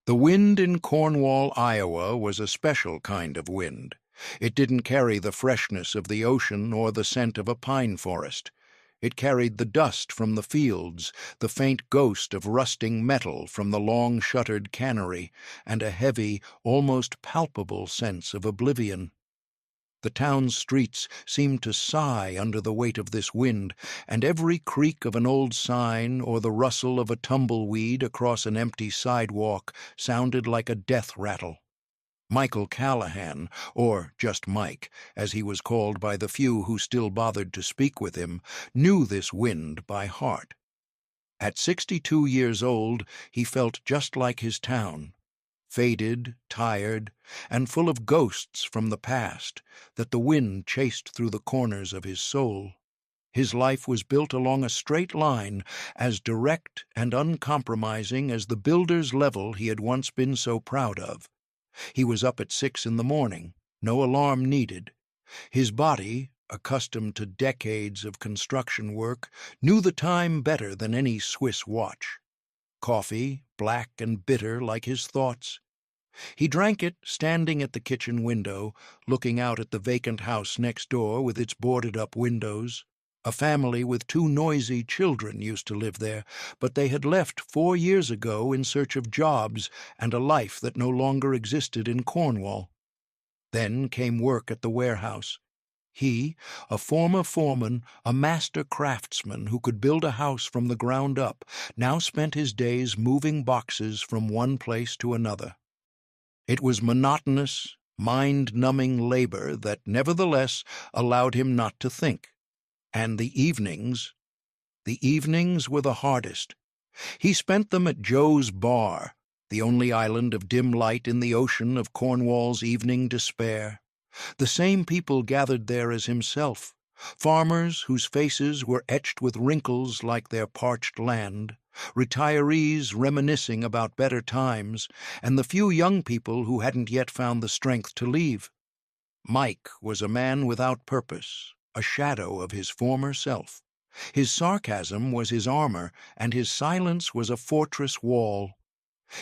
The wind in Cornwall, Iowa, was a special kind of wind. It didn't carry the freshness of the ocean or the scent of a pine forest. It carried the dust from the fields, the faint ghost of rusting metal from the long-shuttered cannery, and a heavy, almost palpable sense of oblivion. The town's streets seemed to sigh under the weight of this wind, and every creak of an old sign or the rustle of a tumbleweed across an empty sidewalk sounded like a death rattle. Michael Callahan, or just Mike, as he was called by the few who still bothered to speak with him, knew this wind by heart. At 62 years old, he felt just like his town, faded, tired, and full of ghosts from the past that the wind chased through the corners of his soul. His life was built along a straight line, as direct and uncompromising as the builder's level he had once been so proud of. He was up at 6 in the morning, no alarm needed. His body, accustomed to decades of construction work, knew the time better than any Swiss watch. Coffee, black and bitter like his thoughts. He drank it standing at the kitchen window, looking out at the vacant house next door with its boarded-up windows. A family with 2 noisy children used to live there, but they had left 4 years ago in search of jobs and a life that no longer existed in Cornwall. Then came work at the warehouse. He, a former foreman, a master craftsman who could build a house from the ground up, now spent his days moving boxes from one place to another. It was monotonous, mind-numbing labor that nevertheless allowed him not to think. And the evenings were the hardest. He spent them at Joe's Bar, the only island of dim light in the ocean of Cornwall's evening despair. The same people gathered there as himself, farmers whose faces were etched with wrinkles like their parched land, retirees reminiscing about better times, and the few young people who hadn't yet found the strength to leave. Mike was a man without purpose, a shadow of his former self. His sarcasm was his armor, and his silence was a fortress wall.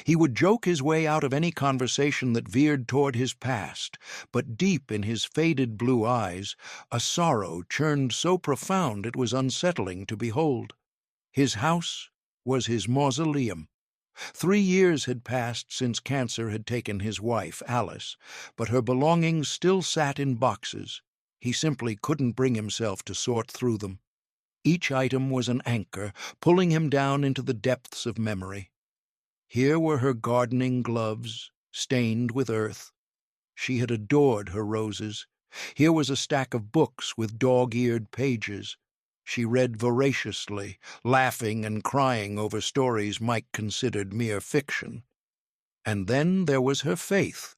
He would joke his way out of any conversation that veered toward his past, but deep in his faded blue eyes, a sorrow churned so profound it was unsettling to behold. His house was his mausoleum. 3 years had passed since cancer had taken his wife, Alice, but her belongings still sat in boxes. He simply couldn't bring himself to sort through them. Each item was an anchor, pulling him down into the depths of memory. Here were her gardening gloves, stained with earth. She had adored her roses. Here was a stack of books with dog-eared pages. She read voraciously, laughing and crying over stories Mike considered mere fiction. And then there was her faith.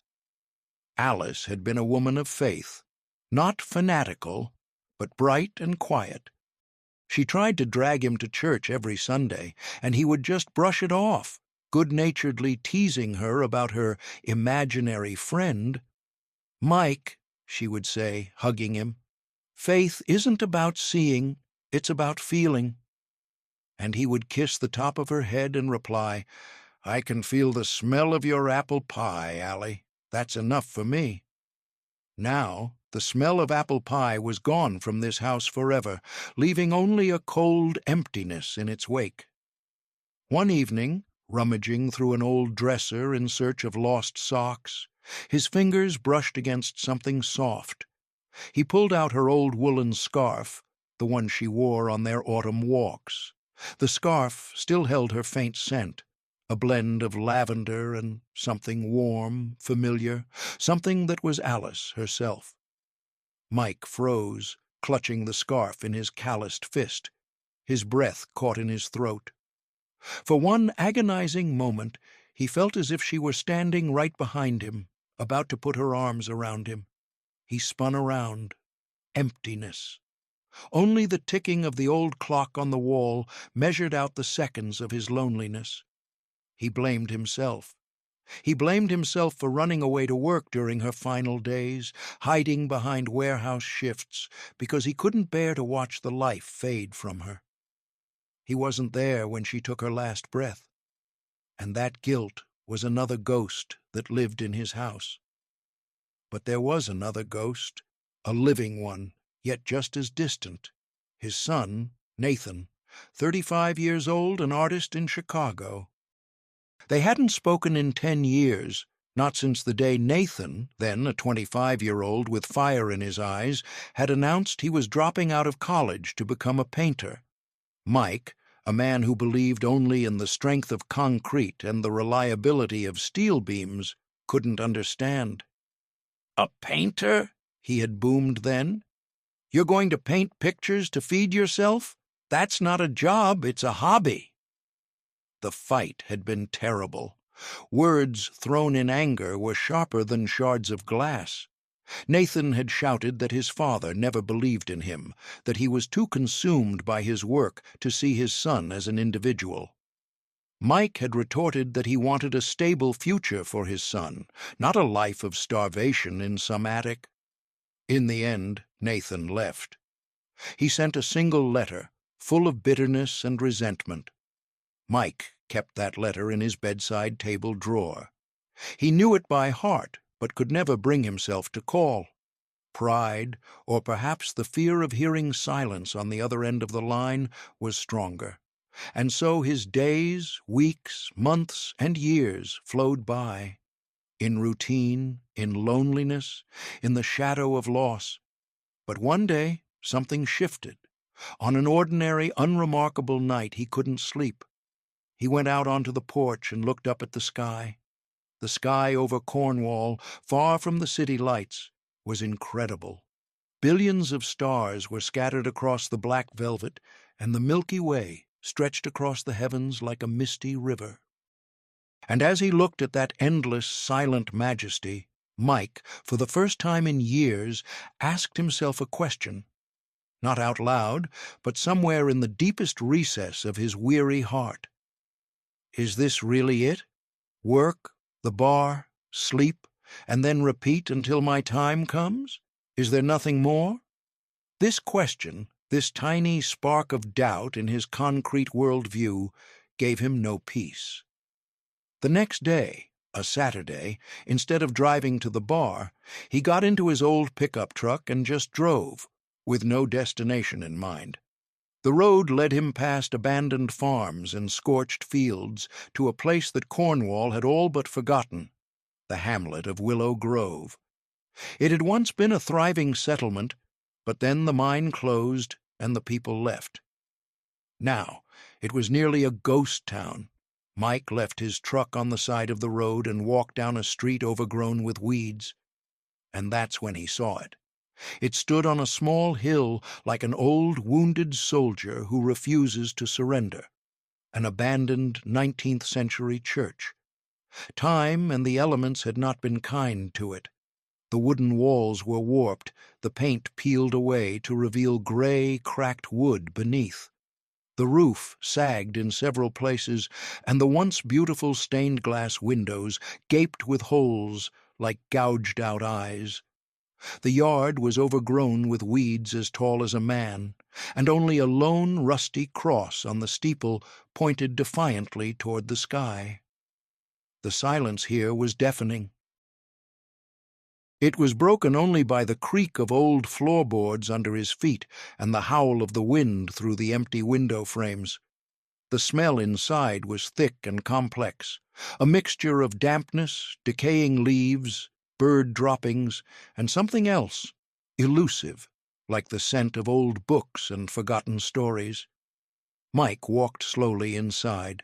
Alice had been a woman of faith, not fanatical, but bright and quiet. She tried to drag him to church every Sunday, and he would just brush it off, good-naturedly teasing her about her imaginary friend. "Mike," she would say, hugging him, "faith isn't about seeing, it's about feeling." And he would kiss the top of her head and reply, "I can feel the smell of your apple pie, Allie. That's enough for me." Now, the smell of apple pie was gone from this house forever, leaving only a cold emptiness in its wake. One evening, rummaging through an old dresser in search of lost socks, his fingers brushed against something soft. He pulled out her old woolen scarf, the one she wore on their autumn walks. The scarf still held her faint scent, a blend of lavender and something warm, familiar, something that was Alice herself. Mike froze, clutching the scarf in his calloused fist. His breath caught in his throat. For one agonizing moment, he felt as if she were standing right behind him, about to put her arms around him. He spun around. Emptiness. Only the ticking of the old clock on the wall measured out the seconds of his loneliness. He blamed himself. He blamed himself for running away to work during her final days, hiding behind warehouse shifts, because he couldn't bear to watch the life fade from her. He wasn't there when she took her last breath, and that guilt was another ghost that lived in his house. But there was another ghost, a living one, yet just as distant. His son, Nathan, 35 years old, an artist in Chicago. They hadn't spoken in 10 years, not since the day Nathan, then a 25-year-old with fire in his eyes, had announced he was dropping out of college to become a painter. Mike, a man who believed only in the strength of concrete and the reliability of steel beams, couldn't understand. "A painter?" he had boomed then. "You're going to paint pictures to feed yourself? That's not a job, it's a hobby." The fight had been terrible. Words thrown in anger were sharper than shards of glass. Nathan had shouted that his father never believed in him, that he was too consumed by his work to see his son as an individual. Mike had retorted that he wanted a stable future for his son, not a life of starvation in some attic. In the end, Nathan left. He sent a single letter, full of bitterness and resentment. Mike kept that letter in his bedside table drawer. He knew it by heart, but could never bring himself to call. Pride, or perhaps the fear of hearing silence on the other end of the line, was stronger. And so his days, weeks, months, and years flowed by, in routine, in loneliness, in the shadow of loss. But one day something shifted. On an ordinary, unremarkable night he couldn't sleep. He went out onto the porch and looked up at the sky. The sky over Cornwall, far from the city lights, was incredible. Billions of stars were scattered across the black velvet, and the Milky Way stretched across the heavens like a misty river. And as he looked at that endless, silent majesty, Mike, for the first time in years, asked himself a question. Not out loud, but somewhere in the deepest recess of his weary heart. Is this really it? Work, the bar, sleep, and then repeat until my time comes? Is there nothing more? This question, this tiny spark of doubt in his concrete worldview, gave him no peace. The next day, a Saturday, instead of driving to the bar, he got into his old pickup truck and just drove, with no destination in mind. The road led him past abandoned farms and scorched fields to a place that Cornwall had all but forgotten, the hamlet of Willow Grove. It had once been a thriving settlement, but then the mine closed and the people left. Now it was nearly a ghost town. Mike left his truck on the side of the road and walked down a street overgrown with weeds. And that's when he saw it. It stood on a small hill like an old wounded soldier who refuses to surrender, an abandoned 19th-century church. Time and the elements had not been kind to it. The wooden walls were warped, the paint peeled away to reveal gray, cracked wood beneath. The roof sagged in several places, and the once beautiful stained-glass windows gaped with holes like gouged-out eyes. The yard was overgrown with weeds as tall as a man, and only a lone, rusty cross on the steeple pointed defiantly toward the sky. The silence here was deafening. It was broken only by the creak of old floorboards under his feet and the howl of the wind through the empty window frames. The smell inside was thick and complex, a mixture of dampness, decaying leaves, bird droppings, and something else, elusive, like the scent of old books and forgotten stories. Mike walked slowly inside.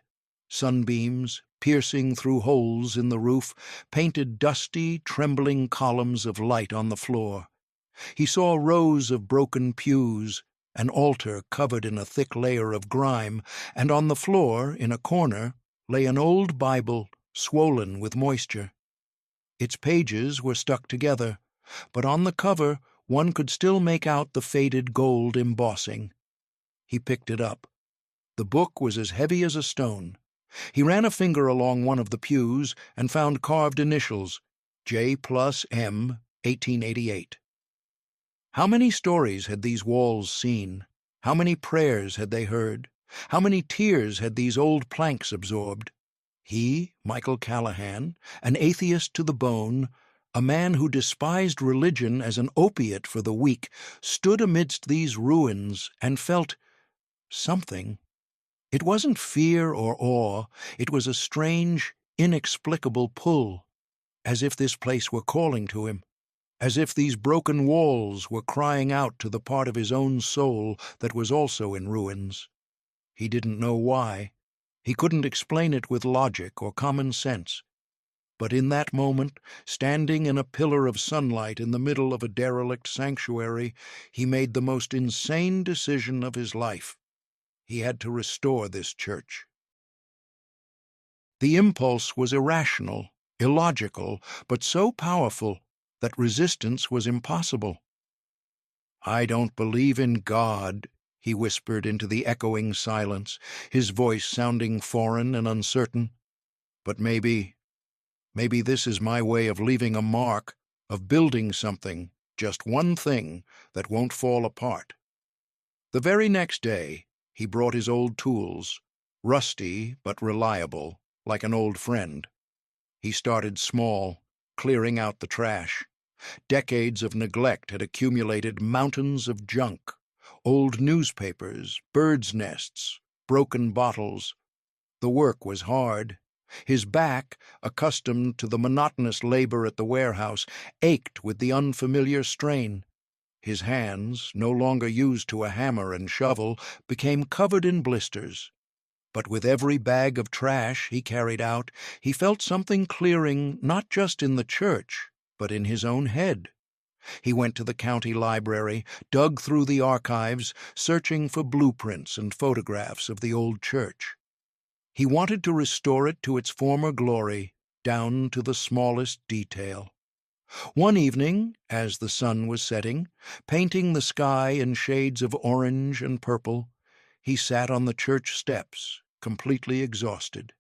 Sunbeams, piercing through holes in the roof, painted dusty, trembling columns of light on the floor. He saw rows of broken pews, an altar covered in a thick layer of grime, and on the floor, in a corner, lay an old Bible, swollen with moisture. Its pages were stuck together, but on the cover one could still make out the faded gold embossing. He picked it up. The book was as heavy as a stone. He ran a finger along one of the pews and found carved initials, J+M, 1888. How many stories had these walls seen? How many prayers had they heard? How many tears had these old planks absorbed? He, Michael Callahan, an atheist to the bone, a man who despised religion as an opiate for the weak, stood amidst these ruins and felt something. It wasn't fear or awe, it was a strange, inexplicable pull, as if this place were calling to him, as if these broken walls were crying out to the part of his own soul that was also in ruins. He didn't know why. He couldn't explain it with logic or common sense. But in that moment, standing in a pillar of sunlight in the middle of a derelict sanctuary, he made the most insane decision of his life. He had to restore this church. The impulse was irrational, illogical, but so powerful that resistance was impossible. "I don't believe in God," he whispered into the echoing silence, his voice sounding foreign and uncertain. "But maybe this is my way of leaving a mark, of building something, just one thing, that won't fall apart." The very next day, he brought his old tools, rusty but reliable, like an old friend. He started small, clearing out the trash. Decades of neglect had accumulated mountains of junk, old newspapers, birds' nests, broken bottles. The work was hard. His back, accustomed to the monotonous labor at the warehouse, ached with the unfamiliar strain. His hands, no longer used to a hammer and shovel, became covered in blisters. But with every bag of trash he carried out, he felt something clearing not just in the church, but in his own head. He went to the county library, dug through the archives, searching for blueprints and photographs of the old church. He wanted to restore it to its former glory, down to the smallest detail. One evening, as the sun was setting, painting the sky in shades of orange and purple, he sat on the church steps, completely exhausted.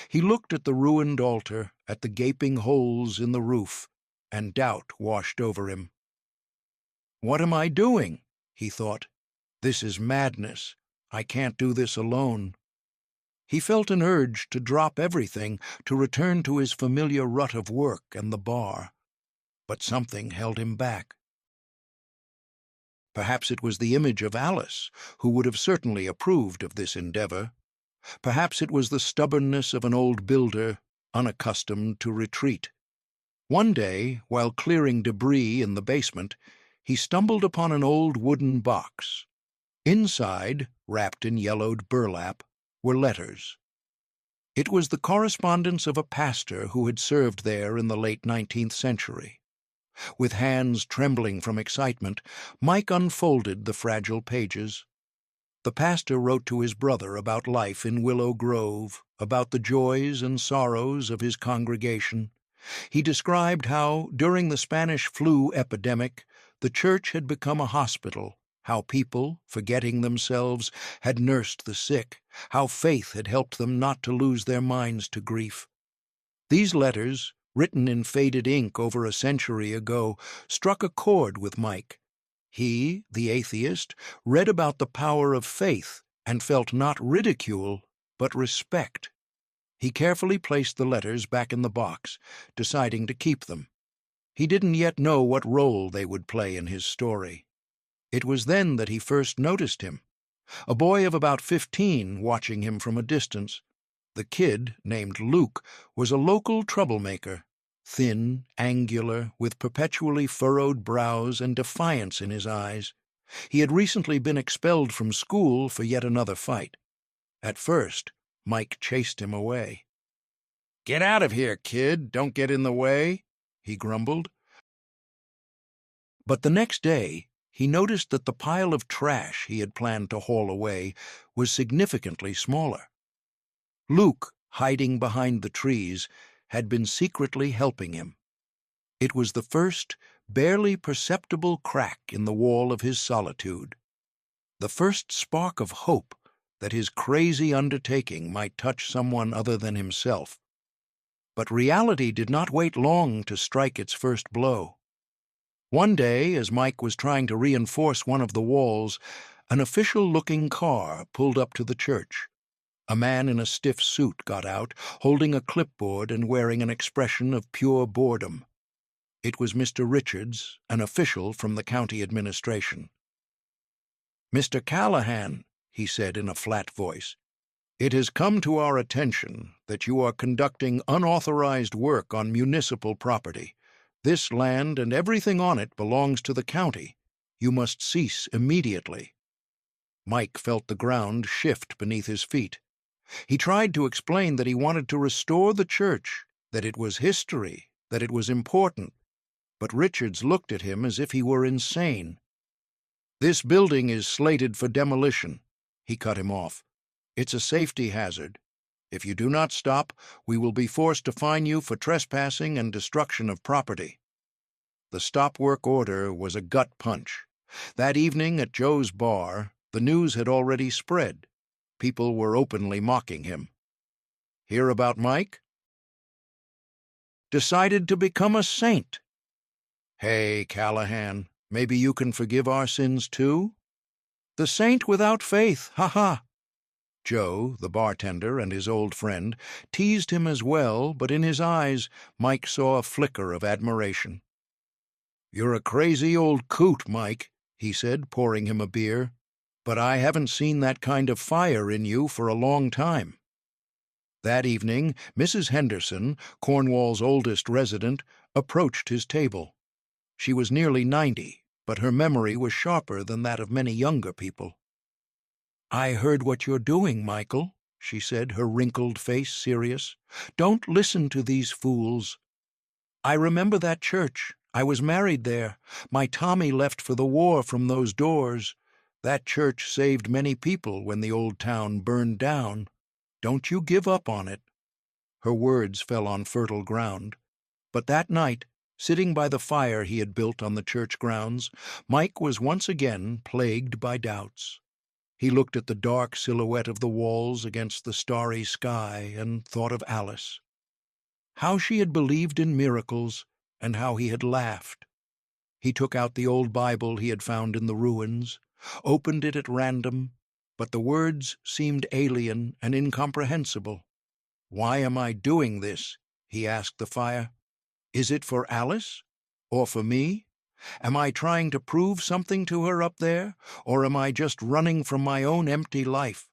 He looked at the ruined altar, at the gaping holes in the roof, and doubt washed over him. "What am I doing?" he thought. "This is madness. I can't do this alone." He felt an urge to drop everything, to return to his familiar rut of work and the bar. But something held him back. Perhaps it was the image of Alice, who would have certainly approved of this endeavor. Perhaps it was the stubbornness of an old builder, unaccustomed to retreat. One day, while clearing debris in the basement, he stumbled upon an old wooden box. Inside, wrapped in yellowed burlap, were letters. It was the correspondence of a pastor who had served there in the late 19th century. With hands trembling from excitement, Mike unfolded the fragile pages. The pastor wrote to his brother about life in Willow Grove, about the joys and sorrows of his congregation. He described how, during the Spanish flu epidemic, the church had become a hospital, how people, forgetting themselves, had nursed the sick, how faith had helped them not to lose their minds to grief. These letters, written in faded ink over a century ago, struck a chord with Mike. He, the atheist, read about the power of faith and felt not ridicule, but respect. He carefully placed the letters back in the box, deciding to keep them. He didn't yet know what role they would play in his story. It was then that he first noticed him, a boy of about 15 watching him from a distance. The kid, named Luke, was a local troublemaker, thin, angular, with perpetually furrowed brows and defiance in his eyes. He had recently been expelled from school for yet another fight. At first, Mike chased him away. "Get out of here, kid! Don't get in the way," he grumbled. But the next day, he noticed that the pile of trash he had planned to haul away was significantly smaller. Luke, hiding behind the trees, had been secretly helping him. It was the first, barely perceptible crack in the wall of his solitude, the first spark of hope that his crazy undertaking might touch someone other than himself. But reality did not wait long to strike its first blow. One day, as Mike was trying to reinforce one of the walls, an official-looking car pulled up to the church. A man in a stiff suit got out, holding a clipboard and wearing an expression of pure boredom. It was Mr. Richards, an official from the county administration. "Mr. Callahan," he said in a flat voice, "it has come to our attention that you are conducting unauthorized work on municipal property. This land and everything on it belongs to the county. You must cease immediately." Mike felt the ground shift beneath his feet. He tried to explain that he wanted to restore the church, that it was history, that it was important, but Richards looked at him as if he were insane. "This building is slated for demolition," he cut him off. "It's a safety hazard. If you do not stop, we will be forced to fine you for trespassing and destruction of property." The stop work order was a gut punch. That evening at Joe's bar, the news had already spread. People were openly mocking him. "Hear about Mike? Decided to become a saint. Hey, Callahan, maybe you can forgive our sins too? The saint without faith, ha-ha." Joe, the bartender, and his old friend teased him as well, but in his eyes Mike saw a flicker of admiration. "You're a crazy old coot, Mike," he said, pouring him a beer, "but I haven't seen that kind of fire in you for a long time." That evening, Mrs. Henderson, Cornwall's oldest resident, approached his table. She was nearly 90, but her memory was sharper than that of many younger people. "I heard what you're doing, Michael," she said, her wrinkled face serious. "Don't listen to these fools. I remember that church. I was married there. My Tommy left for the war from those doors. That church saved many people when the old town burned down. Don't you give up on it." Her words fell on fertile ground. But that night, sitting by the fire he had built on the church grounds, Mike was once again plagued by doubts. He looked at the dark silhouette of the walls against the starry sky and thought of Alice. How she had believed in miracles, and how he had laughed. He took out the old Bible he had found in the ruins, opened it at random, but the words seemed alien and incomprehensible. "Why am I doing this?" he asked the fire. "Is it for Alice? Or for me? Am I trying to prove something to her up there, or am I just running from my own empty life?"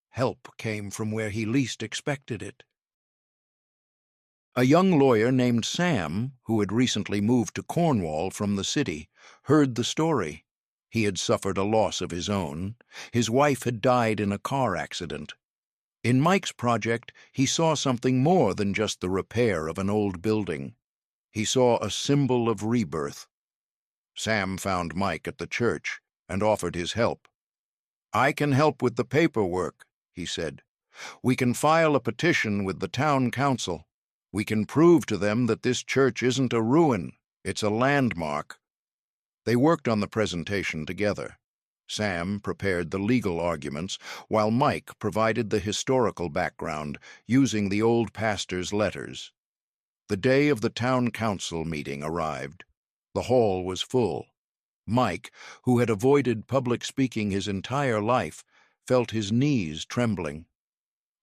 Help came from where he least expected it. A young lawyer named Sam, who had recently moved to Cornwall from the city, heard the story. He had suffered a loss of his own. His wife had died in a car accident. In Mike's project, he saw something more than just the repair of an old building. He saw a symbol of rebirth. Sam found Mike at the church and offered his help. "I can help with the paperwork," he said. "We can file a petition with the town council. We can prove to them that this church isn't a ruin, it's a landmark." They worked on the presentation together. Sam prepared the legal arguments, while Mike provided the historical background, using the old pastor's letters. The day of the town council meeting arrived. The hall was full. Mike, who had avoided public speaking his entire life, felt his knees trembling.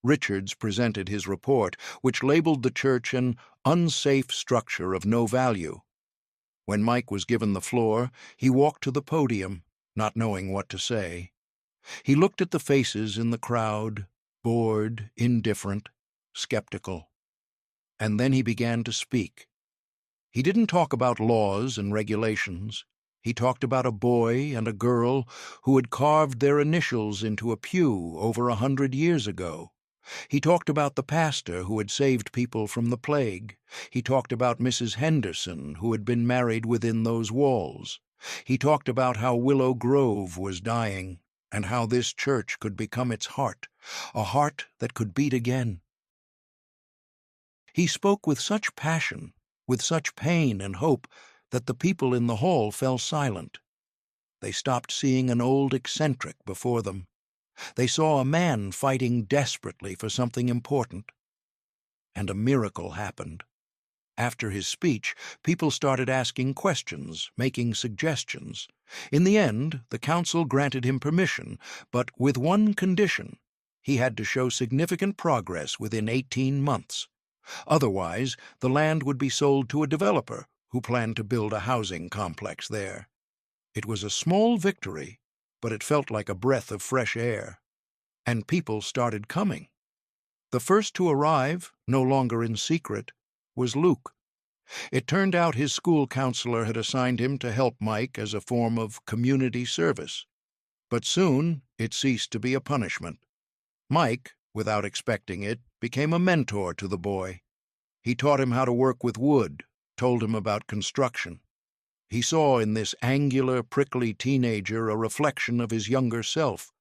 Richards presented his report, which labeled the church an unsafe structure of no value. When Mike was given the floor, he walked to the podium, not knowing what to say. He looked at the faces in the crowd, bored, indifferent, skeptical. And then he began to speak. He didn't talk about laws and regulations. He talked about a boy and a girl who had carved their initials into a pew over 100 years ago. He talked about the pastor who had saved people from the plague. He talked about Mrs. Henderson, who had been married within those walls. He talked about how Willow Grove was dying, and how this church could become its heart, a heart that could beat again. He spoke with such passion, with such pain and hope, that the people in the hall fell silent. They stopped seeing an old eccentric before them. They saw a man fighting desperately for something important. And a miracle happened. After his speech, people started asking questions, making suggestions. In the end, the council granted him permission, but with one condition. He had to show significant progress within 18 months. Otherwise, the land would be sold to a developer who planned to build a housing complex there. It was a small victory, but it felt like a breath of fresh air. And people started coming. The first to arrive, no longer in secret, was Luke. It turned out his school counselor had assigned him to help Mike as a form of community service. But soon it ceased to be a punishment. Mike, without expecting it, became a mentor to the boy. He taught him how to work with wood, told him about construction. He saw in this angular, prickly teenager a reflection of his younger self,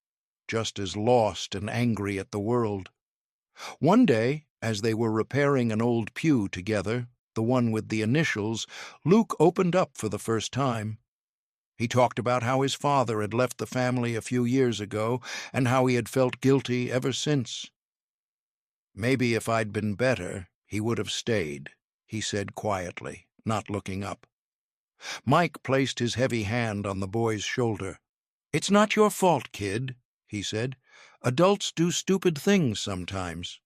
just as lost and angry at the world. One day, as they were repairing an old pew together, the one with the initials, Luke opened up for the first time. He talked about how his father had left the family a few years ago and how he had felt guilty ever since. "Maybe if I'd been better, he would have stayed," he said quietly, not looking up. Mike placed his heavy hand on the boy's shoulder. "It's not your fault, kid," he said. "Adults do stupid things sometimes."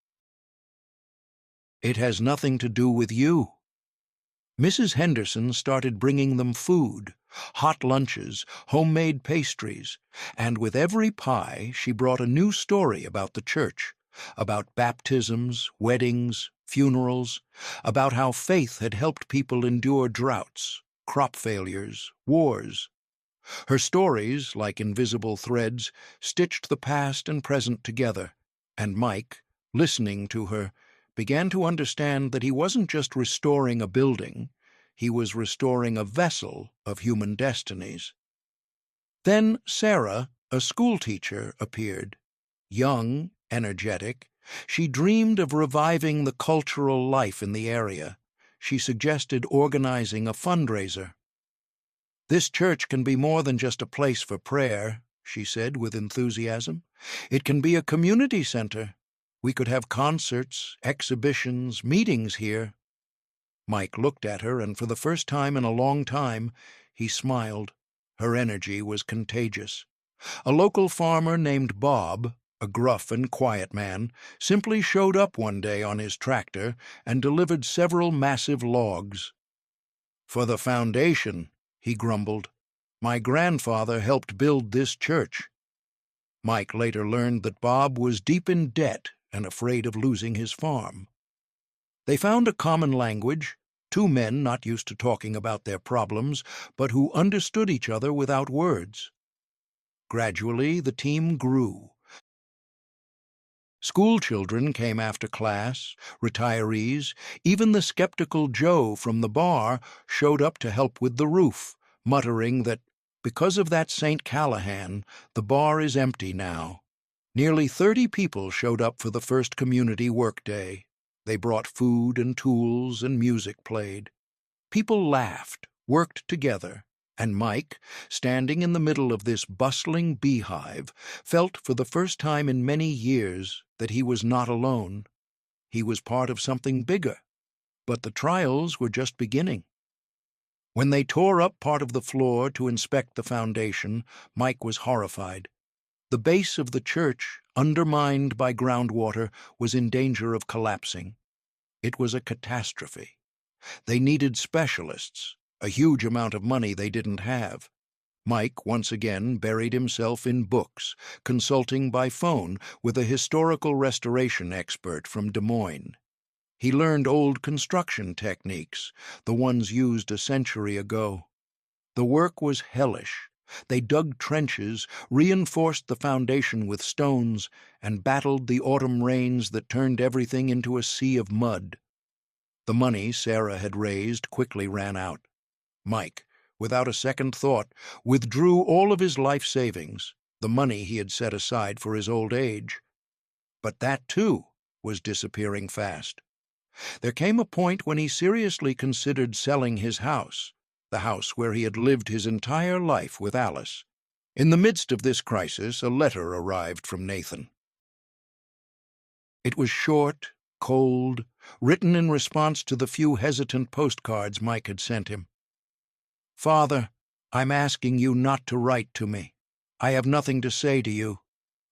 "It has nothing to do with you." Mrs. Henderson started bringing them food, hot lunches, homemade pastries, and with every pie she brought a new story about the church, about baptisms, weddings, funerals, about how faith had helped people endure droughts, crop failures, wars. Her stories, like invisible threads, stitched the past and present together, and Mike, listening to her, began to understand that he wasn't just restoring a building, he was restoring a vessel of human destinies. Then Sarah, a schoolteacher, appeared. Young, energetic, she dreamed of reviving the cultural life in the area. She suggested organizing a fundraiser. "This church can be more than just a place for prayer," she said with enthusiasm. "It can be a community center. We could have concerts, exhibitions, meetings here." Mike looked at her, and for the first time in a long time, he smiled. Her energy was contagious. A local farmer named Bob, a gruff and quiet man, simply showed up one day on his tractor and delivered several massive logs. "For the foundation," he grumbled. "My grandfather helped build this church." Mike later learned that Bob was deep in debt and afraid of losing his farm. They found a common language, two men not used to talking about their problems, but who understood each other without words. Gradually, the team grew. School children came after class, retirees, even the skeptical Joe from the bar showed up to help with the roof, muttering that, because of that St. Callahan, the bar is empty now. Nearly 30 people showed up for the first community workday. They brought food and tools, and music played. People laughed, worked together, and Mike, standing in the middle of this bustling beehive, felt for the first time in many years that he was not alone. He was part of something bigger, but the trials were just beginning. When they tore up part of the floor to inspect the foundation, Mike was horrified. The base of the church, undermined by groundwater, was in danger of collapsing. It was a catastrophe. They needed specialists, a huge amount of money they didn't have. Mike once again buried himself in books, consulting by phone with a historical restoration expert from Des Moines. He learned old construction techniques, the ones used a century ago. The work was hellish. They dug trenches, reinforced the foundation with stones, and battled the autumn rains that turned everything into a sea of mud. The money Sarah had raised quickly ran out. Mike, without a second thought, withdrew all of his life savings, the money he had set aside for his old age. But that, too, was disappearing fast. There came a point when he seriously considered selling his house, the house where he had lived his entire life with Alice. In the midst of this crisis, a letter arrived from Nathan. It was short, cold, written in response to the few hesitant postcards Mike had sent him. "Father, I'm asking you not to write to me. I have nothing to say to you.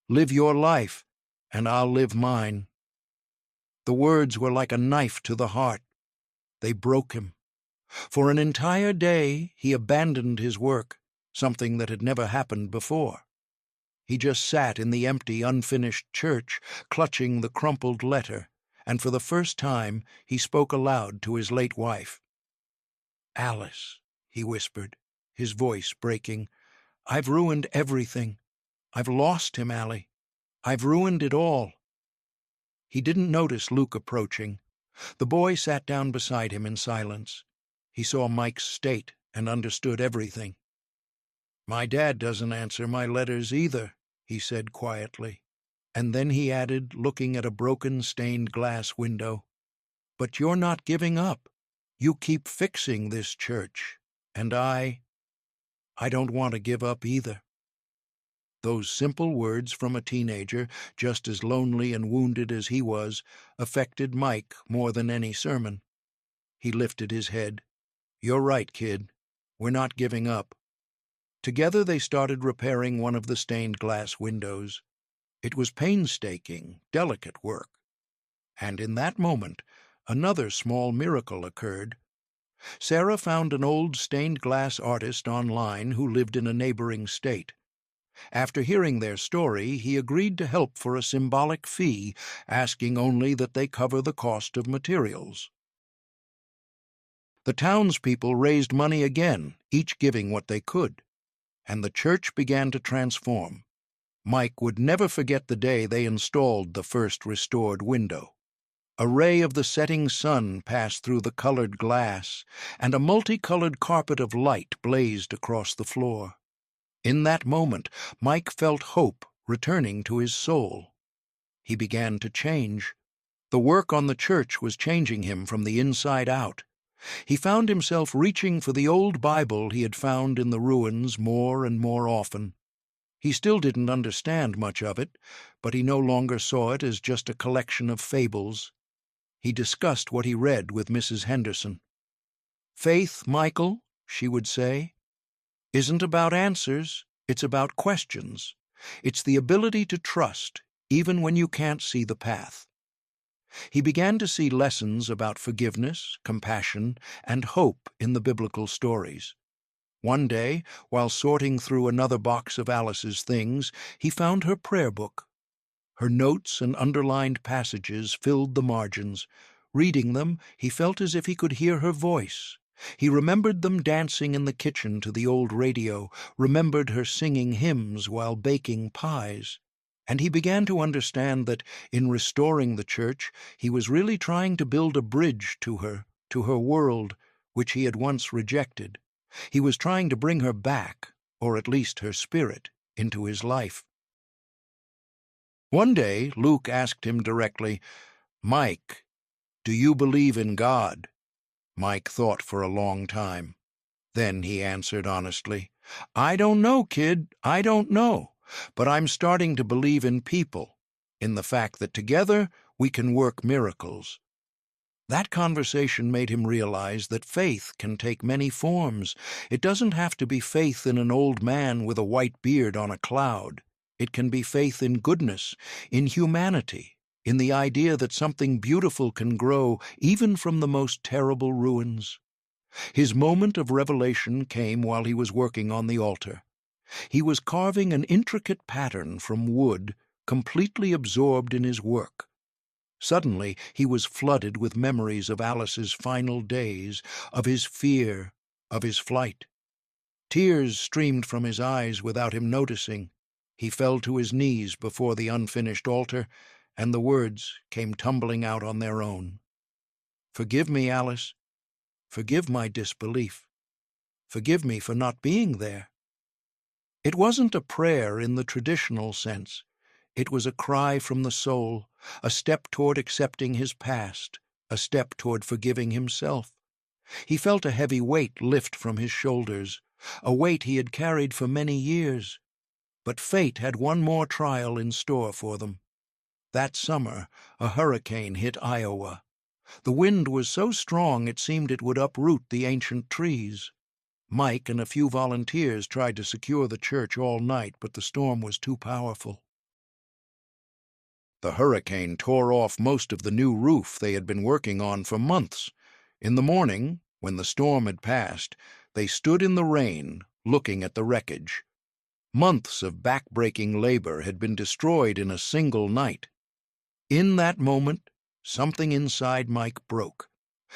Live your life, and I'll live mine." The words were like a knife to the heart. They broke him. For an entire day he abandoned his work, something that had never happened before. He just sat in the empty, unfinished church, clutching the crumpled letter, and for the first time he spoke aloud to his late wife. "Alice," he whispered, his voice breaking, "I've ruined everything. I've lost him, Allie. I've ruined it all." He didn't notice Luke approaching. The boy sat down beside him in silence. He saw Mike's state and understood everything. "My dad doesn't answer my letters either," he said quietly. And then he added, looking at a broken stained glass window, "But you're not giving up. You keep fixing this church. And I don't want to give up either." Those simple words from a teenager, just as lonely and wounded as he was, affected Mike more than any sermon. He lifted his head. "You're right, kid. We're not giving up." Together they started repairing one of the stained glass windows. It was painstaking, delicate work. And in that moment, another small miracle occurred. Sarah found an old stained glass artist online who lived in a neighboring state. After hearing their story, he agreed to help for a symbolic fee, asking only that they cover the cost of materials. The townspeople raised money again, each giving what they could, and the church began to transform. Mike would never forget the day they installed the first restored window. A ray of the setting sun passed through the colored glass, and a multicolored carpet of light blazed across the floor. In that moment, Mike felt hope returning to his soul. He began to change. The work on the church was changing him from the inside out. He found himself reaching for the old Bible he had found in the ruins more and more often. He still didn't understand much of it, but he no longer saw it as just a collection of fables. He discussed what he read with Mrs. Henderson. "Faith, Michael," she would say, "isn't about answers, it's about questions. It's the ability to trust, even when you can't see the path." He began to see lessons about forgiveness, compassion, and hope in the biblical stories. One day, while sorting through another box of Alice's things, he found her prayer book. Her notes and underlined passages filled the margins. Reading them, he felt as if he could hear her voice. He remembered them dancing in the kitchen to the old radio, remembered her singing hymns while baking pies. And he began to understand that, in restoring the church, he was really trying to build a bridge to her world, which he had once rejected. He was trying to bring her back, or at least her spirit, into his life. One day, Luke asked him directly, "Mike, do you believe in God?" Mike thought for a long time. Then he answered honestly, "I don't know, kid, I don't know, but I'm starting to believe in people, in the fact that together we can work miracles." That conversation made him realize that faith can take many forms. It doesn't have to be faith in an old man with a white beard on a cloud. It can be faith in goodness, in humanity, in the idea that something beautiful can grow even from the most terrible ruins. His moment of revelation came while he was working on the altar. He was carving an intricate pattern from wood, completely absorbed in his work. Suddenly he was flooded with memories of Alice's final days, of his fear, of his flight. Tears streamed from his eyes without him noticing. He fell to his knees before the unfinished altar, and the words came tumbling out on their own. "Forgive me, Alice. Forgive my disbelief. Forgive me for not being there." It wasn't a prayer in the traditional sense. It was a cry from the soul, a step toward accepting his past, a step toward forgiving himself. He felt a heavy weight lift from his shoulders, a weight he had carried for many years. But fate had one more trial in store for them. That summer, a hurricane hit Iowa. The wind was so strong it seemed it would uproot the ancient trees. Mike and a few volunteers tried to secure the church all night, but the storm was too powerful. The hurricane tore off most of the new roof they had been working on for months. In the morning, when the storm had passed, they stood in the rain, looking at the wreckage. Months of back-breaking labor had been destroyed in a single night. In that moment, something inside Mike broke.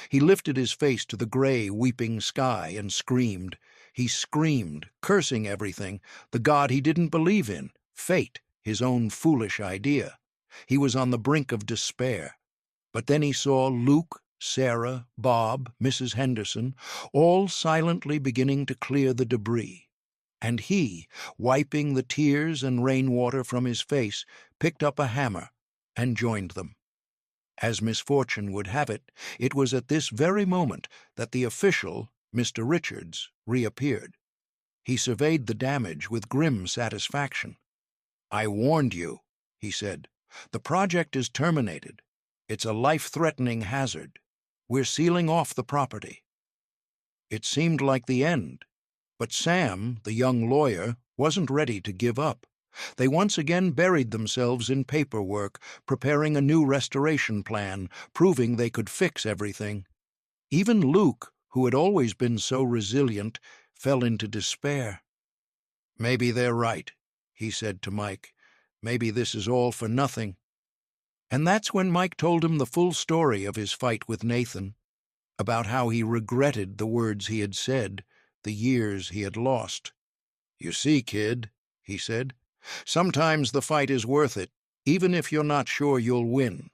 He lifted his face to the gray, weeping sky and screamed. He screamed, cursing everything, the God he didn't believe in, fate, his own foolish idea. He was on the brink of despair. But then he saw Luke, Sarah, Bob, Mrs. Henderson, all silently beginning to clear the debris. And he, wiping the tears and rainwater from his face, picked up a hammer and joined them. As misfortune would have it, it was at this very moment that the official, Mr. Richards, reappeared. He surveyed the damage with grim satisfaction. "I warned you," he said. "The project is terminated. It's a life-threatening hazard. We're sealing off the property." It seemed like the end, but Sam, the young lawyer, wasn't ready to give up. They once again buried themselves in paperwork, preparing a new restoration plan, proving they could fix everything. Even Luke, who had always been so resilient, fell into despair. "Maybe they're right," he said to Mike. "Maybe this is all for nothing." And that's when Mike told him the full story of his fight with Nathan, about how he regretted the words he had said, the years he had lost. "You see, kid," he said, "sometimes the fight is worth it, even if you're not sure you'll win.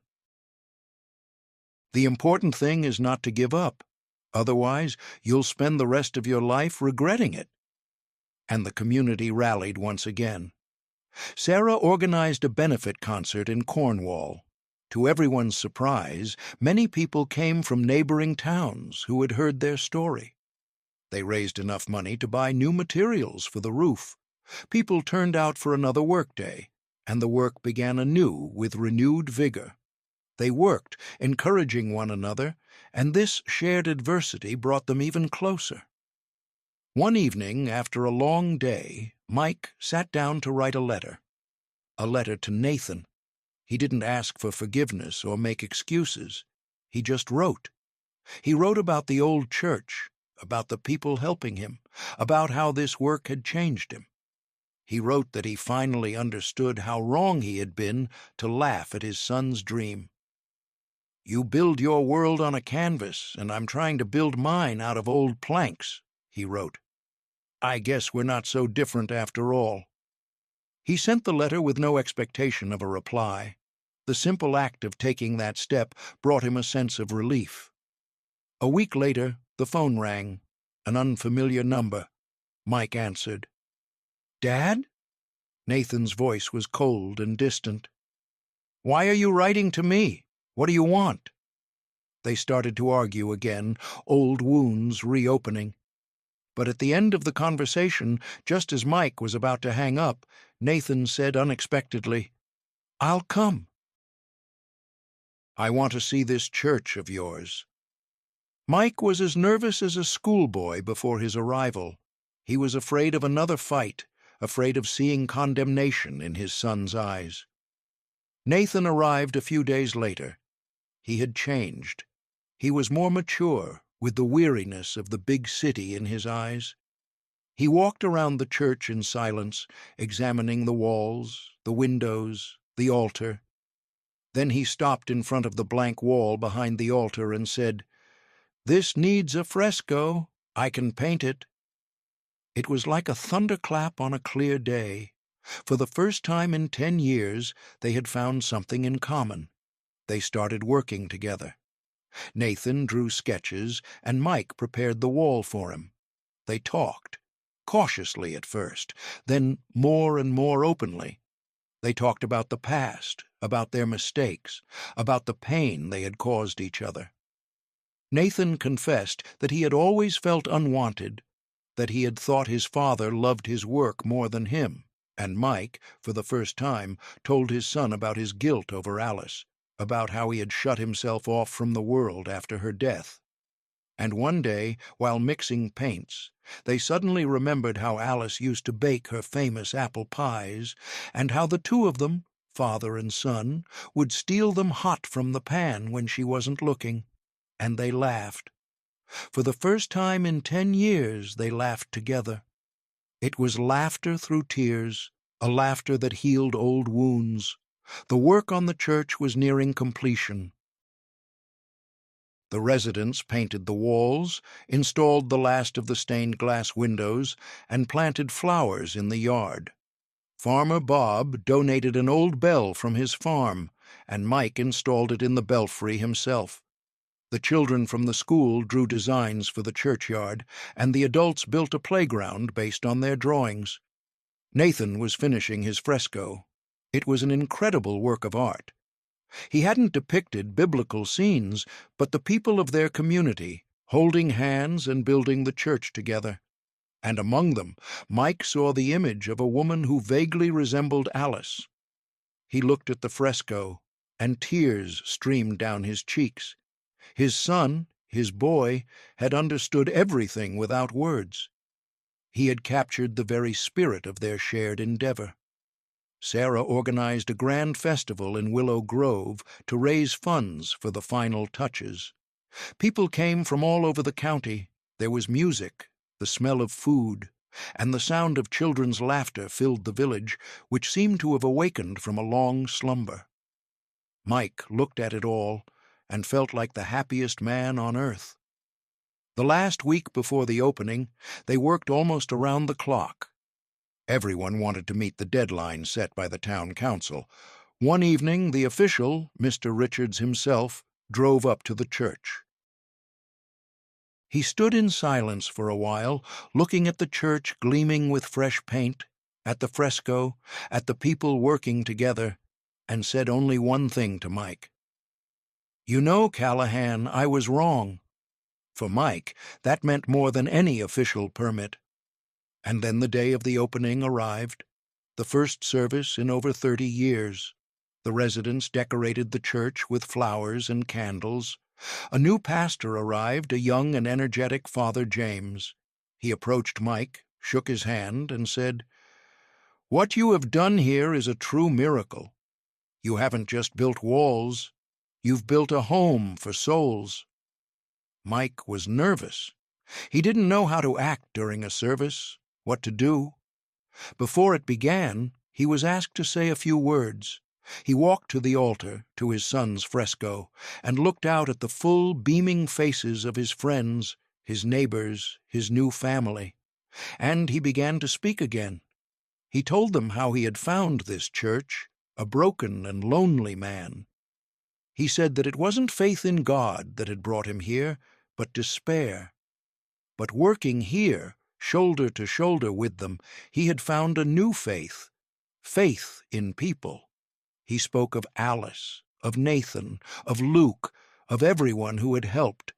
The important thing is not to give up. Otherwise, you'll spend the rest of your life regretting it." And the community rallied once again. Sarah organized a benefit concert in Cornwall. To everyone's surprise, many people came from neighboring towns who had heard their story. They raised enough money to buy new materials for the roof. People turned out for another workday, and the work began anew with renewed vigor. They worked, encouraging one another, and this shared adversity brought them even closer. One evening, after a long day, Mike sat down to write a letter to Nathan. He didn't ask for forgiveness or make excuses. He just wrote. He wrote about the old church, about the people helping him, about how this work had changed him. He wrote that he finally understood how wrong he had been to laugh at his son's dream. "You build your world on a canvas, and I'm trying to build mine out of old planks," he wrote. "I guess we're not so different after all." He sent the letter with no expectation of a reply. The simple act of taking that step brought him a sense of relief. A week later, the phone rang, an unfamiliar number. Mike answered. "Dad?" Nathan's voice was cold and distant. "Why are you writing to me? What do you want?" They started to argue again, old wounds reopening. But at the end of the conversation, just as Mike was about to hang up, Nathan said unexpectedly, "I'll come. I want to see this church of yours." Mike was as nervous as a schoolboy before his arrival. He was afraid of another fight, afraid of seeing condemnation in his son's eyes. Nathan arrived a few days later. He had changed. He was more mature, with the weariness of the big city in his eyes. He walked around the church in silence, examining the walls, the windows, the altar. Then he stopped in front of the blank wall behind the altar and said, "This needs a fresco. I can paint it." It was like a thunderclap on a clear day. For the first time in 10 years, they had found something in common. They started working together. Nathan drew sketches, and Mike prepared the wall for him. They talked, cautiously at first, then more and more openly. They talked about the past, about their mistakes, about the pain they had caused each other. Nathan confessed that he had always felt unwanted, that he had thought his father loved his work more than him, and Mike, for the first time, told his son about his guilt over Alice, about how he had shut himself off from the world after her death. And one day, while mixing paints, they suddenly remembered how Alice used to bake her famous apple pies, and how the two of them, father and son, would steal them hot from the pan when she wasn't looking, and they laughed. For the first time in 10 years they laughed together. It was laughter through tears, a laughter that healed old wounds. The work on the church was nearing completion. The residents painted the walls, installed the last of the stained glass windows, and planted flowers in the yard. Farmer Bob donated an old bell from his farm, and Mike installed it in the belfry himself. The children from the school drew designs for the churchyard, and the adults built a playground based on their drawings. Nathan was finishing his fresco. It was an incredible work of art. He hadn't depicted biblical scenes, but the people of their community, holding hands and building the church together. And among them, Mike saw the image of a woman who vaguely resembled Alice. He looked at the fresco, and tears streamed down his cheeks. His son, his boy, had understood everything without words. He had captured the very spirit of their shared endeavor. Sarah organized a grand festival in Willow Grove to raise funds for the final touches. People came from all over the county. There was music, the smell of food, and the sound of children's laughter filled the village, which seemed to have awakened from a long slumber. Mike looked at it all and felt like the happiest man on earth. The last week before the opening, they worked almost around the clock. Everyone wanted to meet the deadline set by the town council. One evening, the official, Mr. Richards himself, drove up to the church. He stood in silence for a while, looking at the church gleaming with fresh paint, at the fresco, at the people working together, and said only one thing to Mike. "You know, Callahan, I was wrong." For Mike, that meant more than any official permit. And then the day of the opening arrived, the first service in over 30 years. The residents decorated the church with flowers and candles. A new pastor arrived, a young and energetic Father James. He approached Mike, shook his hand, and said, "What you have done here is a true miracle. You haven't just built walls, you've built a home for souls." Mike was nervous. He didn't know how to act during a service, what to do. Before it began, he was asked to say a few words. He walked to the altar, to his son's fresco, and looked out at the full, beaming faces of his friends, his neighbors, his new family. And he began to speak again. He told them how he had found this church, a broken and lonely man. He said that it wasn't faith in God that had brought him here, but despair. But working here, shoulder to shoulder with them, he had found a new faith, faith in people. He spoke of Alice, of Nathan, of Luke, of everyone who had helped.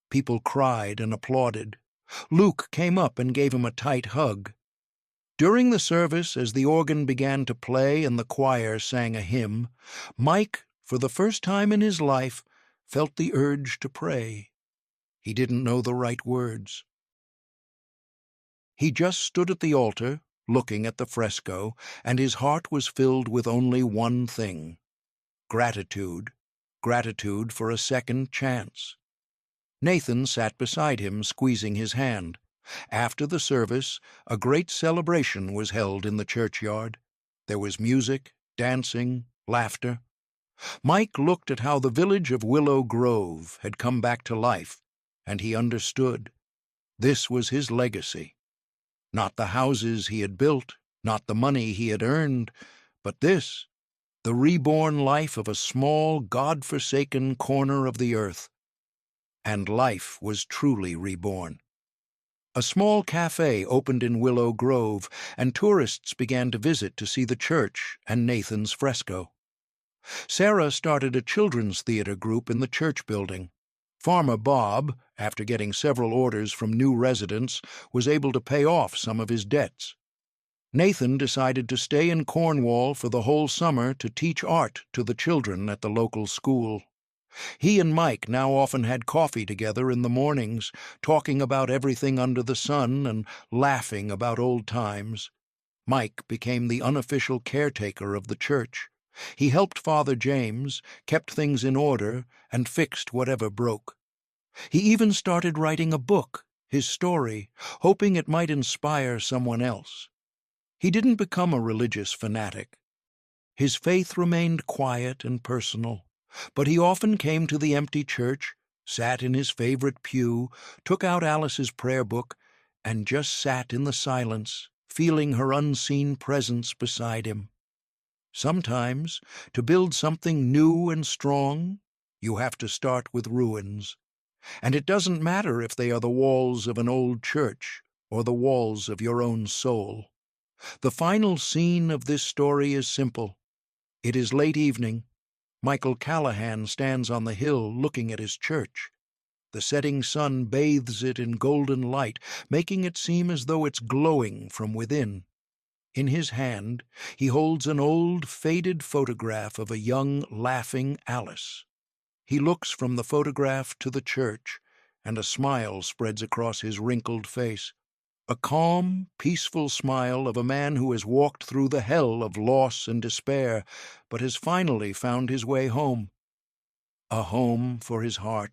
People cried and applauded. Luke came up and gave him a tight hug. During the service, as the organ began to play and the choir sang a hymn, Mike, for the first time in his life, felt the urge to pray. He didn't know the right words. He just stood at the altar, looking at the fresco, and his heart was filled with only one thing: gratitude. Gratitude for a second chance. Nathan sat beside him, squeezing his hand. After the service, a great celebration was held in the churchyard. There was music, dancing, laughter. Mike looked at how the village of Willow Grove had come back to life, and he understood. This was his legacy. Not the houses he had built, not the money he had earned, but this, the reborn life of a small, God-forsaken corner of the earth. And life was truly reborn. A small cafe opened in Willow Grove, and tourists began to visit to see the church and Nathan's fresco. Sarah started a children's theater group in the church building. Farmer Bob, after getting several orders from new residents, was able to pay off some of his debts. Nathan decided to stay in Cornwall for the whole summer to teach art to the children at the local school. He and Mike now often had coffee together in the mornings, talking about everything under the sun and laughing about old times. Mike became the unofficial caretaker of the church. He helped Father James, kept things in order, and fixed whatever broke. He even started writing a book, his story, hoping it might inspire someone else. He didn't become a religious fanatic. His faith remained quiet and personal, but he often came to the empty church, sat in his favorite pew, took out Alice's prayer book, and just sat in the silence, feeling her unseen presence beside him. Sometimes, to build something new and strong, you have to start with ruins. And it doesn't matter if they are the walls of an old church or the walls of your own soul. The final scene of this story is simple. It is late evening. Michael Callahan stands on the hill looking at his church. The setting sun bathes it in golden light, making it seem as though it's glowing from within. In his hand, he holds an old, faded photograph of a young, laughing Alice. He looks from the photograph to the church, and a smile spreads across his wrinkled face. A calm, peaceful smile of a man who has walked through the hell of loss and despair, but has finally found his way home. A home for his heart.